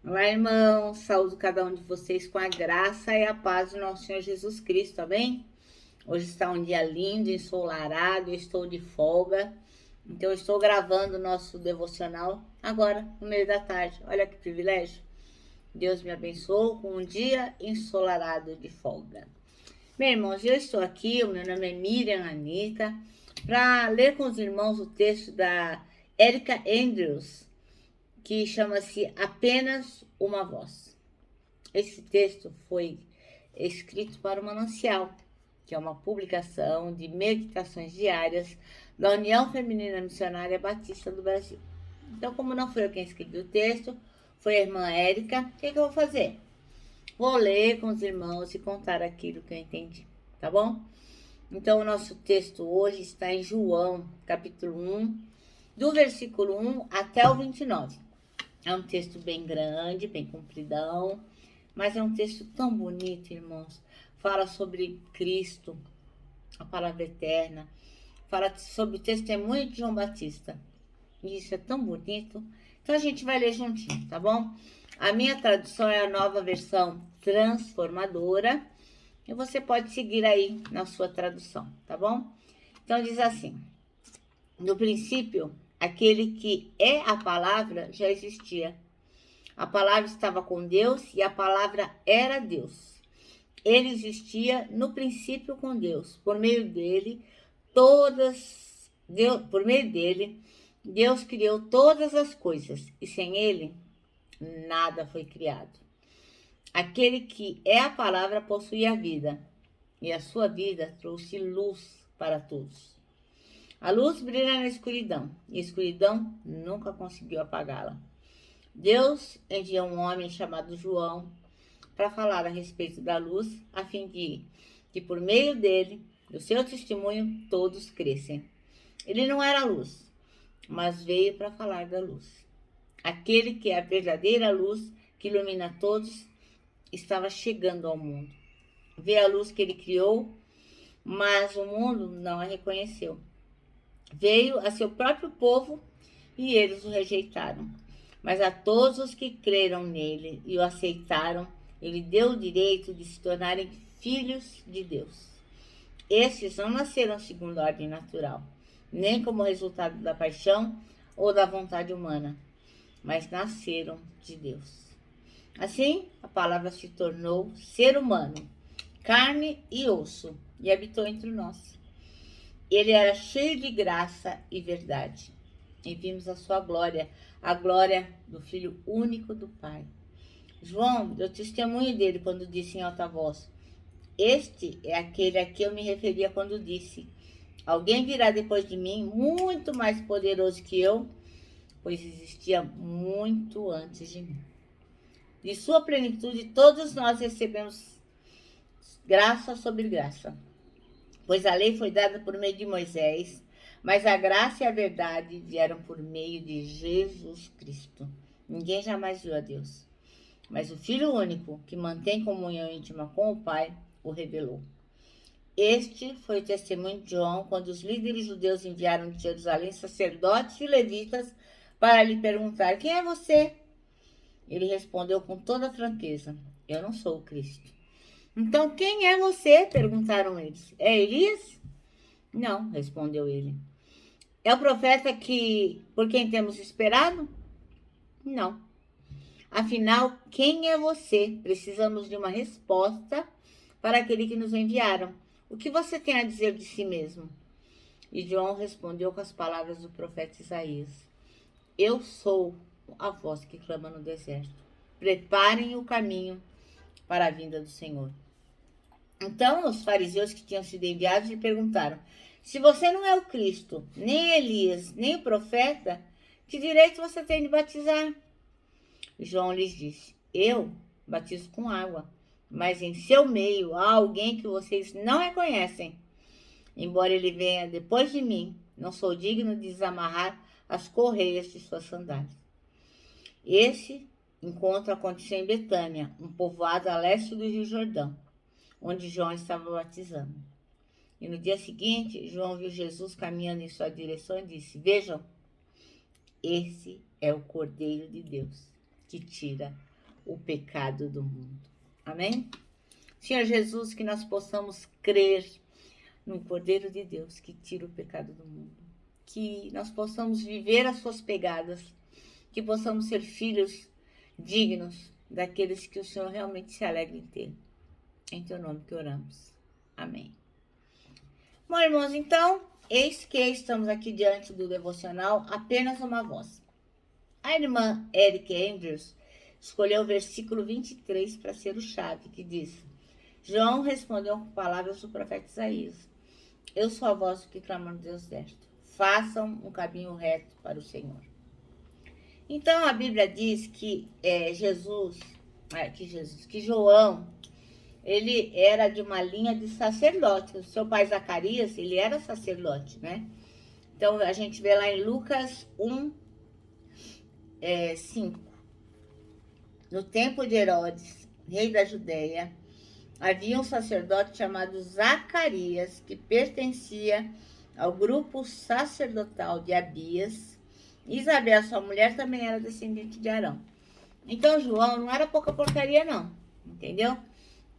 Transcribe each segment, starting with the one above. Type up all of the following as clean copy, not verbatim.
Olá, irmãos, saúdo cada um de vocês com a graça e a paz do nosso Senhor Jesus Cristo, amém? Hoje está um dia lindo, ensolarado, eu estou de folga, então eu estou gravando o nosso devocional agora, no meio da tarde. Olha que privilégio. Deus me abençoou com um dia ensolarado de folga. Bem, irmãos, eu estou aqui, o meu nome é Miriam Anita, para ler com os irmãos o texto da Erika Andrews, que chama-se Apenas uma Voz. Esse texto foi escrito para o Manancial, que é uma publicação de meditações diárias da União Feminina Missionária Batista do Brasil. Então, como não foi eu quem escreveu o texto, foi a irmã Érica, o que eu vou fazer? Vou ler com os irmãos e contar aquilo que eu entendi, tá bom? Então, o nosso texto hoje está em João, capítulo 1, do versículo 1 até o 29. É um texto bem grande, bem compridão, mas é um texto tão bonito, irmãos. Fala sobre Cristo, a palavra eterna. Fala sobre o testemunho de João Batista. E isso é tão bonito. Então a gente vai ler juntinho, tá bom? A minha tradução é a nova versão transformadora. E você pode seguir aí na sua tradução, tá bom? Então diz assim: no princípio, aquele que é a palavra já existia. A palavra estava com Deus e a palavra era Deus. Ele existia no princípio com Deus. Por meio dele, Deus criou todas as coisas e sem ele, nada foi criado. Aquele que é a palavra possui a vida e a sua vida trouxe luz para todos. A luz brilha na escuridão e a escuridão nunca conseguiu apagá-la. Deus enviou um homem chamado João para falar a respeito da luz, a fim de que por meio dele, do seu testemunho, todos crescem. Ele não era luz, mas veio para falar da luz. Aquele que é a verdadeira luz que ilumina todos estava chegando ao mundo. Veio a luz que ele criou, mas o mundo não a reconheceu. Veio a seu próprio povo e eles o rejeitaram. Mas a todos os que creram nele e o aceitaram, ele deu o direito de se tornarem filhos de Deus. Estes não nasceram segundo a ordem natural, nem como resultado da paixão ou da vontade humana, mas nasceram de Deus. Assim, a palavra se tornou ser humano, carne e osso, e habitou entre nós. Ele era cheio de graça e verdade. E vimos a sua glória, a glória do Filho único do Pai. João deu testemunho dele quando disse em alta voz: este é aquele a que eu me referia quando disse: alguém virá depois de mim, muito mais poderoso que eu, pois existia muito antes de mim. De sua plenitude, todos nós recebemos graça sobre graça. Pois a lei foi dada por meio de Moisés, mas a graça e a verdade vieram por meio de Jesus Cristo. Ninguém jamais viu a Deus, mas o Filho único, que mantém comunhão íntima com o Pai, o revelou. Este foi o testemunho de João quando os líderes judeus enviaram de Jerusalém sacerdotes e levitas para lhe perguntar: quem é você? Ele respondeu com toda franqueza: eu não sou o Cristo. Então, quem é você? Perguntaram eles. É Elias? Não, respondeu ele. É o profeta por quem temos esperado? Não. Afinal, quem é você? Precisamos de uma resposta para aquele que nos enviaram. O que você tem a dizer de si mesmo? E João respondeu com as palavras do profeta Isaías: eu sou a voz que clama no deserto. Preparem o caminho para a vinda do Senhor. Então, os fariseus que tinham sido enviados lhe perguntaram: se você não é o Cristo, nem Elias, nem o profeta, que direito você tem de batizar? João lhes disse: eu batizo com água, mas em seu meio há alguém que vocês não reconhecem. Embora ele venha depois de mim, não sou digno de desamarrar as correias de suas sandálias. Esse encontro aconteceu em Betânia, um povoado a leste do Rio Jordão, onde João estava batizando. E no dia seguinte, João viu Jesus caminhando em sua direção e disse: vejam, esse é o Cordeiro de Deus, que tira o pecado do mundo. Amém? Senhor Jesus, que nós possamos crer no Cordeiro de Deus que tira o pecado do mundo. Que nós possamos viver as suas pegadas, que possamos ser filhos dignos daqueles que o Senhor realmente se alegra em ter. Em teu nome que oramos. Amém. Bom, irmãos, então, eis que estamos aqui diante do devocional Apenas uma Voz. A irmã Eric Andrews escolheu o versículo 23 para ser o chave, que diz: João respondeu com palavras do profeta Isaías: Eu sou a voz que clama no Deus destro. Façam um caminho reto para o Senhor. Então a Bíblia diz que que João, ele era de uma linha de sacerdote. O seu pai Zacarias, ele era sacerdote, né? Então a gente vê lá em Lucas 1, 5. No tempo de Herodes, rei da Judéia, havia um sacerdote chamado Zacarias, que pertencia ao grupo sacerdotal de Abias. Isabel, sua mulher, também era descendente de Arão. Então João não era pouca porcaria não, entendeu?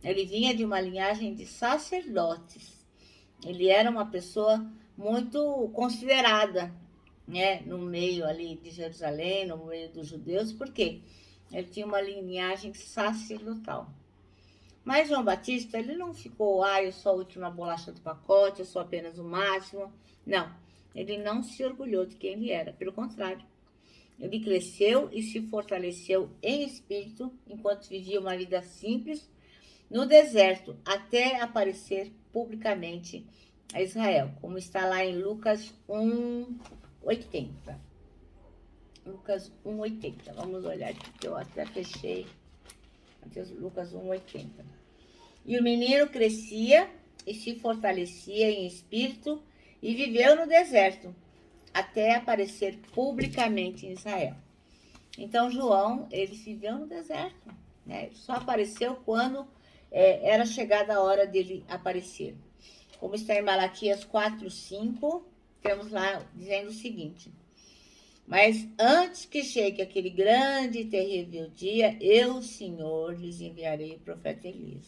Ele vinha de uma linhagem de sacerdotes. Ele era uma pessoa muito considerada, né, no meio ali de Jerusalém, no meio dos judeus. Por quê? Ele tinha uma linhagem sacerdotal. Mas João Batista, ele não ficou, eu sou a última bolacha do pacote, eu sou apenas o máximo. Não, ele não se orgulhou de quem ele era, pelo contrário. Ele cresceu e se fortaleceu em espírito, enquanto vivia uma vida simples no deserto, até aparecer publicamente a Israel, como está lá em Lucas 1:80. Lucas 1:80, vamos olhar aqui, que eu até fechei. Lucas 1:80. E o menino crescia e se fortalecia em espírito e viveu no deserto, até aparecer publicamente em Israel. Então João, ele viveu no deserto, né? Ele só apareceu quando era chegada a hora dele aparecer. Como está em Malaquias 4:5, temos lá dizendo o seguinte: Mas antes que chegue aquele grande e terrível dia, eu, Senhor, lhes enviarei o profeta Elias.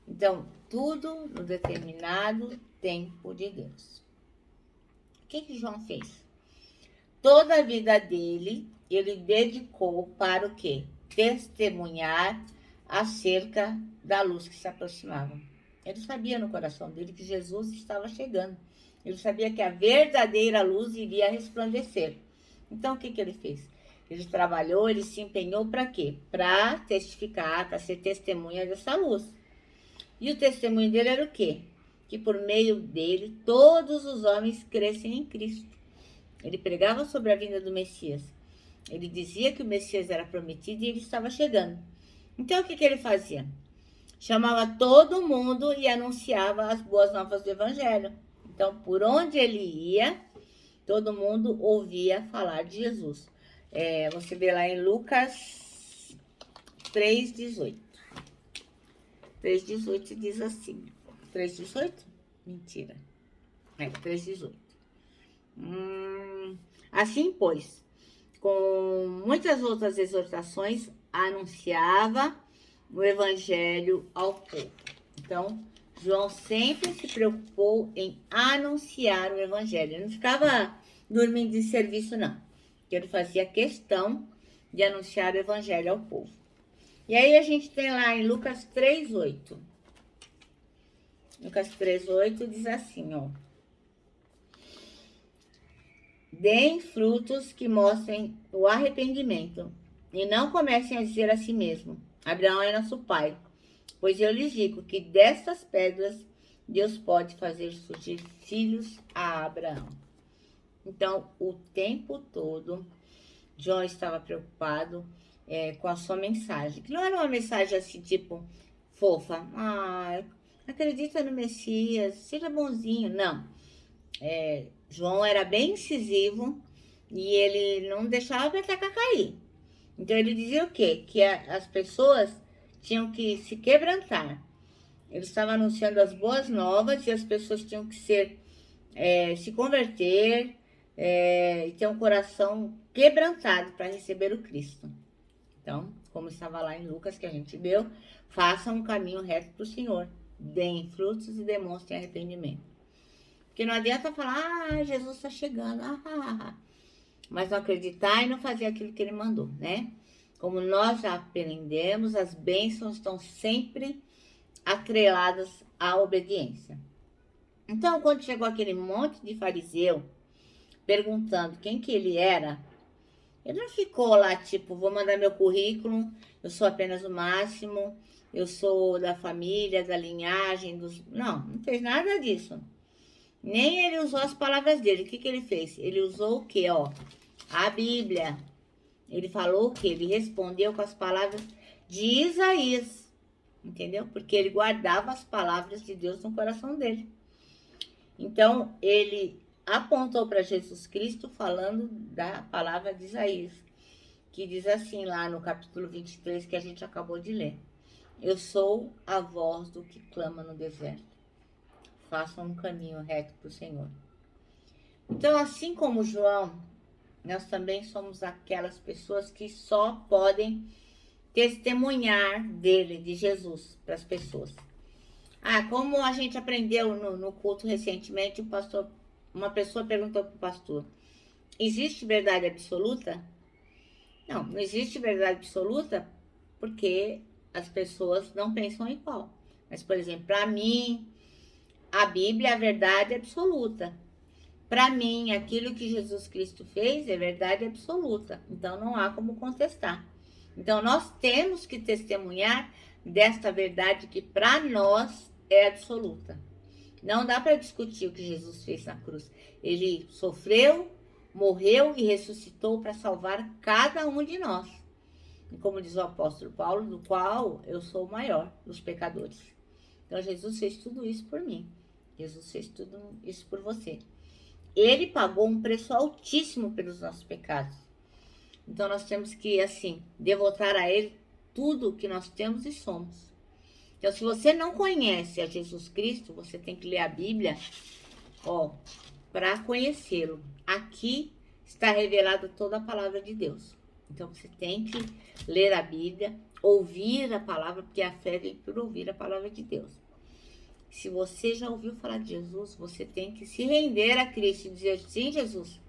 Então, tudo no determinado tempo de Deus. O que João fez? Toda a vida dele, ele dedicou para o quê? Testemunhar acerca da luz que se aproximava. Ele sabia no coração dele que Jesus estava chegando. Ele sabia que a verdadeira luz iria resplandecer. Então, o que ele fez? Ele trabalhou, ele se empenhou para quê? Para testificar, para ser testemunha dessa luz. E o testemunho dele era o quê? Que por meio dele, todos os homens crescem em Cristo. Ele pregava sobre a vinda do Messias. Ele dizia que o Messias era prometido e ele estava chegando. Então, o que ele fazia? Chamava todo mundo e anunciava as boas novas do Evangelho. Então, por onde ele ia, todo mundo ouvia falar de Jesus. Você vê lá em Lucas 3:18. 3:18 diz assim. 3:18? Mentira. 3:18. Assim, pois, com muitas outras exortações, anunciava o Evangelho ao povo. Então, João sempre se preocupou em anunciar o Evangelho. Ele não ficava dormindo de serviço, não. Ele fazia questão de anunciar o Evangelho ao povo. E aí a gente tem lá em Lucas 3:8. Lucas 3:8 diz assim, ó. Deem frutos que mostrem o arrependimento e não comecem a dizer a si mesmo: Abraão é nosso pai. Pois eu lhes digo que destas pedras Deus pode fazer surgir filhos a Abraão. Então, o tempo todo, João estava preocupado com a sua mensagem. Que não era uma mensagem assim, tipo, fofa. Acredita no Messias, seja bonzinho. Não. João era bem incisivo e ele não deixava a peteca cair. Então, ele dizia o quê? Que as pessoas tinham que se quebrantar. Ele estava anunciando as boas novas e as pessoas tinham que se converter e ter um coração quebrantado para receber o Cristo. Então, como estava lá em Lucas, que a gente leu, façam um caminho reto para o Senhor, deem frutos e demonstrem arrependimento. Porque não adianta falar, Jesus está chegando, mas não acreditar e não fazer aquilo que ele mandou, né? Como nós já aprendemos, as bênçãos estão sempre atreladas à obediência. Então, quando chegou aquele monte de fariseu perguntando quem que ele era, ele não ficou lá, tipo, vou mandar meu currículo, eu sou apenas o máximo, eu sou da família, da linhagem, dos... Não fez nada disso. Nem ele usou as palavras dele. O que ele fez? Ele usou o quê, ó? A Bíblia. Ele falou o quê? Ele respondeu com as palavras de Isaías. Entendeu? Porque ele guardava as palavras de Deus no coração dele. Então, ele apontou para Jesus Cristo falando da palavra de Isaías, que diz assim lá no capítulo 23 que a gente acabou de ler. Eu sou a voz do que clama no deserto. Façam um caminho reto para o Senhor. Então, assim como João, nós também somos aquelas pessoas que só podem testemunhar dele, de Jesus, para as pessoas. Como a gente aprendeu no culto recentemente, uma pessoa perguntou para o pastor, existe verdade absoluta? Não existe verdade absoluta porque as pessoas não pensam igual. Mas, por exemplo, para mim, a Bíblia é a verdade absoluta. Para mim, aquilo que Jesus Cristo fez é verdade absoluta. Então, não há como contestar. Então, nós temos que testemunhar desta verdade que para nós é absoluta. Não dá para discutir o que Jesus fez na cruz. Ele sofreu, morreu e ressuscitou para salvar cada um de nós. E como diz o apóstolo Paulo, do qual eu sou o maior dos pecadores. Então, Jesus fez tudo isso por mim. Jesus fez tudo isso por você. Ele pagou um preço altíssimo pelos nossos pecados. Então, nós temos que, assim, devotar a Ele tudo o que nós temos e somos. Então, se você não conhece a Jesus Cristo, você tem que ler a Bíblia, para conhecê-lo. Aqui está revelada toda a palavra de Deus. Então, você tem que ler a Bíblia, ouvir a palavra, porque a fé vem por ouvir a palavra de Deus. Se você já ouviu falar de Jesus, você tem que se render a Cristo e dizer, sim, Jesus,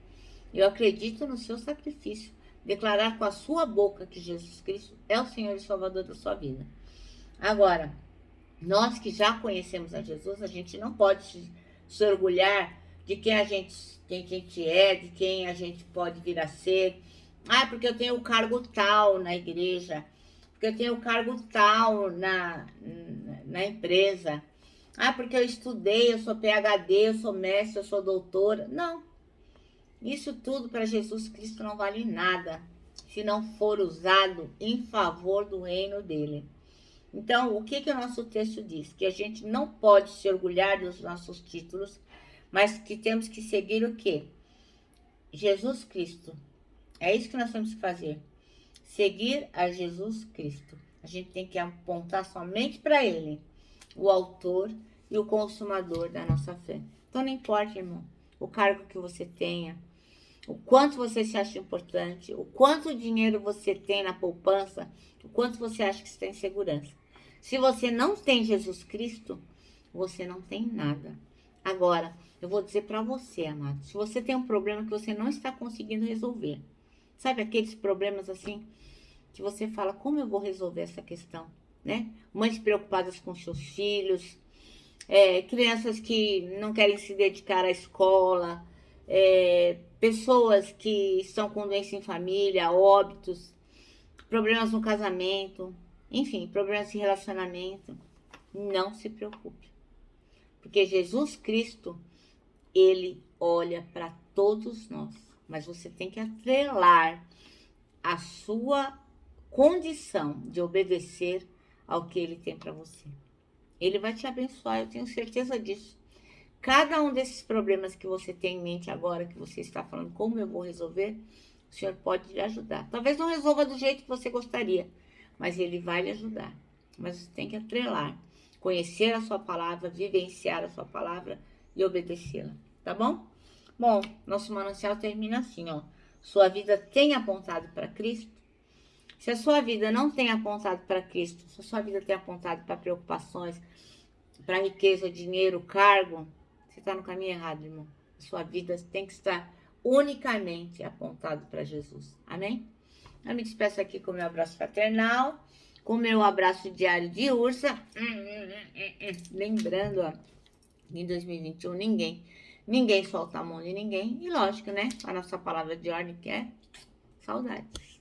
eu acredito no seu sacrifício. Declarar com a sua boca que Jesus Cristo é o Senhor e Salvador da sua vida. Agora, nós que já conhecemos a Jesus, a gente não pode se orgulhar de quem a gente é, de quem a gente pode vir a ser. Porque eu tenho o cargo tal na igreja, porque eu tenho o cargo tal na empresa. Porque eu estudei, eu sou PhD, eu sou mestre, eu sou doutora. Não. Isso tudo para Jesus Cristo não vale nada se não for usado em favor do reino dele. Então, o que o nosso texto diz? Que a gente não pode se orgulhar dos nossos títulos, mas que temos que seguir o quê? Jesus Cristo. É isso que nós temos que fazer. Seguir a Jesus Cristo. A gente tem que apontar somente para Ele, o autor e o consumador da nossa fé. Então, não importa, irmão, o cargo que você tenha, o quanto você se acha importante, o quanto dinheiro você tem na poupança, o quanto você acha que você tem segurança. Se você não tem Jesus Cristo, você não tem nada. Agora, eu vou dizer para você, amado, se você tem um problema que você não está conseguindo resolver, sabe aqueles problemas assim, que você fala, como eu vou resolver essa questão, né? Mães preocupadas com seus filhos, crianças que não querem se dedicar à escola, pessoas que estão com doença em família, óbitos, problemas no casamento, enfim, problemas de relacionamento. Não se preocupe, porque Jesus Cristo, Ele olha para todos nós, mas você tem que atrelar a sua condição de obedecer ao que Ele tem para você. Ele vai te abençoar, eu tenho certeza disso. Cada um desses problemas que você tem em mente agora, que você está falando, como eu vou resolver, o Senhor pode lhe ajudar. Talvez não resolva do jeito que você gostaria, mas Ele vai lhe ajudar. Mas você tem que atrelar, conhecer a sua palavra, vivenciar a sua palavra e obedecê-la, tá bom? Bom, nosso manancial termina assim, Sua vida tem apontado para Cristo? Se a sua vida não tem apontado para Cristo, se a sua vida tem apontado para preocupações, para riqueza, dinheiro, cargo, você está no caminho errado, irmão. A sua vida tem que estar unicamente apontado para Jesus. Amém? Eu me despeço aqui com o meu abraço fraternal, com o meu abraço diário de ursa. Lembrando, ó, em 2021 ninguém solta a mão de ninguém. E lógico, né? A nossa palavra de ordem que é saudades.